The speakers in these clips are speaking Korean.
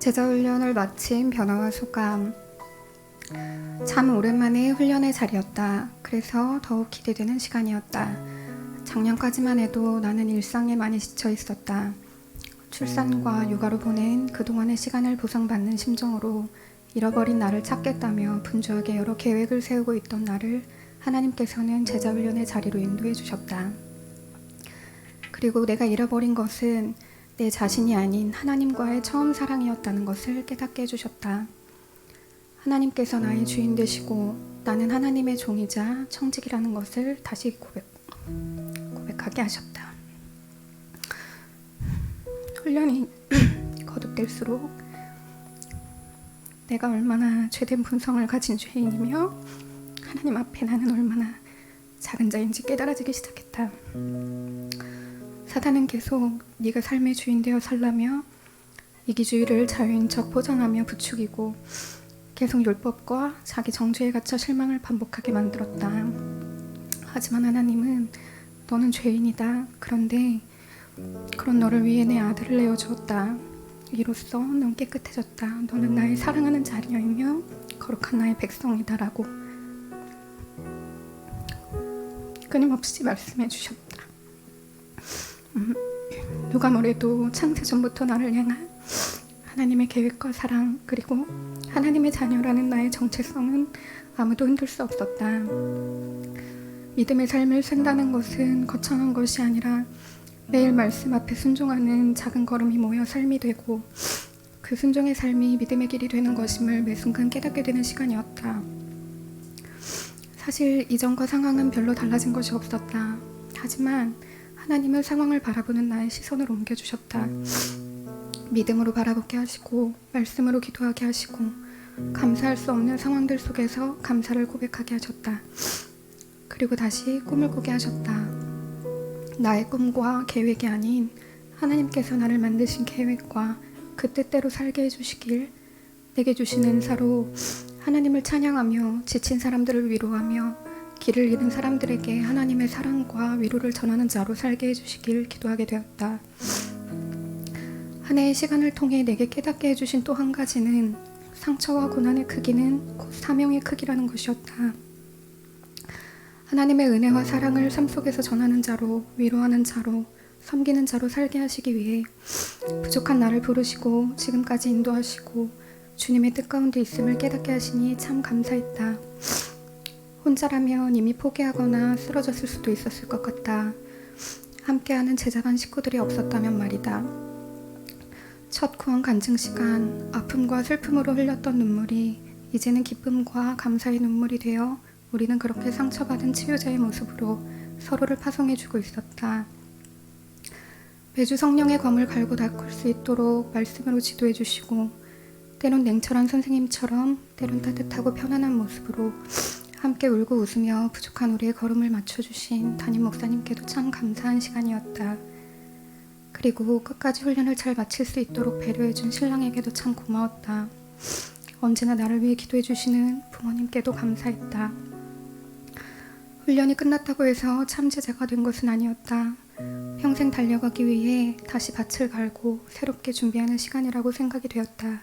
제자훈련을 마친 변화와 소감. 참 오랜만에 훈련의 자리였다. 그래서 더욱 기대되는 시간이었다. 작년까지만 해도 나는 일상에 많이 지쳐 있었다. 출산과 육아로 보낸 그동안의 시간을 보상받는 심정으로 잃어버린 나를 찾겠다며 분주하게 여러 계획을 세우고 있던 나를 하나님께서는 제자훈련의 자리로 인도해 주셨다. 그리고 내가 잃어버린 것은 내 자신이 아닌 하나님과의 처음 사랑이었다는 것을 깨닫게 해주셨다. 하나님께서 나의 주인 되시고 나는 하나님의 종이자 청직이라는 것을 다시 고백하게 하셨다. 훈련이 거듭될수록 내가 얼마나 죄된 본성을 가진 죄인이며 하나님 앞에 나는 얼마나 작은 자인지 깨달아지기 시작했다. 사단은 계속 네가 삶의 주인 되어 살라며 이기주의를 자유인 척 포장하며 부추기고 계속 율법과 자기 정죄에 갇혀 실망을 반복하게 만들었다. 하지만 하나님은 너는 죄인이다. 그런데 그런 너를 위해 내 아들을 내어주었다. 이로써 넌 깨끗해졌다. 너는 나의 사랑하는 자녀이며 거룩한 나의 백성이다라고 끊임없이 말씀해 주셨다. 누가 뭐래도 창세전부터 나를 향한 하나님의 계획과 사랑 그리고 하나님의 자녀라는 나의 정체성은 아무도 흔들 수 없었다. 믿음의 삶을 산다는 것은 거창한 것이 아니라 매일 말씀 앞에 순종하는 작은 걸음이 모여 삶이 되고 그 순종의 삶이 믿음의 길이 되는 것임을 매 순간 깨닫게 되는 시간이었다. 사실 이전과 상황은 별로 달라진 것이 없었다. 하지만 하나님은 상황을 바라보는 나의 시선을 옮겨주셨다. 믿음으로 바라보게 하시고 말씀으로 기도하게 하시고 감사할 수 없는 상황들 속에서 감사를 고백하게 하셨다. 그리고 다시 꿈을 꾸게 하셨다. 나의 꿈과 계획이 아닌 하나님께서 나를 만드신 계획과 그 뜻대로 살게 해주시길 내게 주신 은사로 하나님을 찬양하며 지친 사람들을 위로하며 길을 잃은 사람들에게 하나님의 사랑과 위로를 전하는 자로 살게 해주시길 기도하게 되었다. 한 해의 시간을 통해 내게 깨닫게 해주신 또 한 가지는 상처와 고난의 크기는 곧 사명의 크기라는 것이었다. 하나님의 은혜와 사랑을 삶 속에서 전하는 자로, 위로하는 자로, 섬기는 자로 살게 하시기 위해 부족한 나를 부르시고 지금까지 인도하시고 주님의 뜻 가운데 있음을 깨닫게 하시니 참 감사했다. 혼자라면 이미 포기하거나 쓰러졌을 수도 있었을 것 같다. 함께하는 제자반 식구들이 없었다면 말이다. 첫 구원 간증 시간, 아픔과 슬픔으로 흘렸던 눈물이 이제는 기쁨과 감사의 눈물이 되어 우리는 그렇게 상처받은 치유자의 모습으로 서로를 파송해주고 있었다. 매주 성령의 검을 갈고 닦을 수 있도록 말씀으로 지도해주시고 때론 냉철한 선생님처럼 때론 따뜻하고 편안한 모습으로 함께 울고 웃으며 부족한 우리의 걸음을 맞춰주신 담임 목사님께도 참 감사한 시간이었다. 그리고 끝까지 훈련을 잘 마칠 수 있도록 배려해준 신랑에게도 참 고마웠다. 언제나 나를 위해 기도해주시는 부모님께도 감사했다. 훈련이 끝났다고 해서 참 제자가 된 것은 아니었다. 평생 달려가기 위해 다시 밭을 갈고 새롭게 준비하는 시간이라고 생각이 되었다.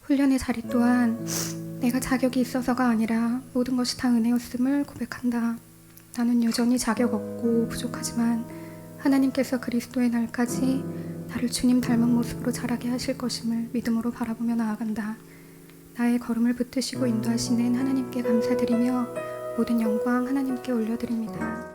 훈련의 자리 또한 내가 자격이 있어서가 아니라 모든 것이 다 은혜였음을 고백한다. 나는 여전히 자격 없고 부족하지만 하나님께서 그리스도의 날까지 나를 주님 닮은 모습으로 자라게 하실 것임을 믿음으로 바라보며 나아간다. 나의 걸음을 붙드시고 인도하시는 하나님께 감사드리며 모든 영광 하나님께 올려드립니다.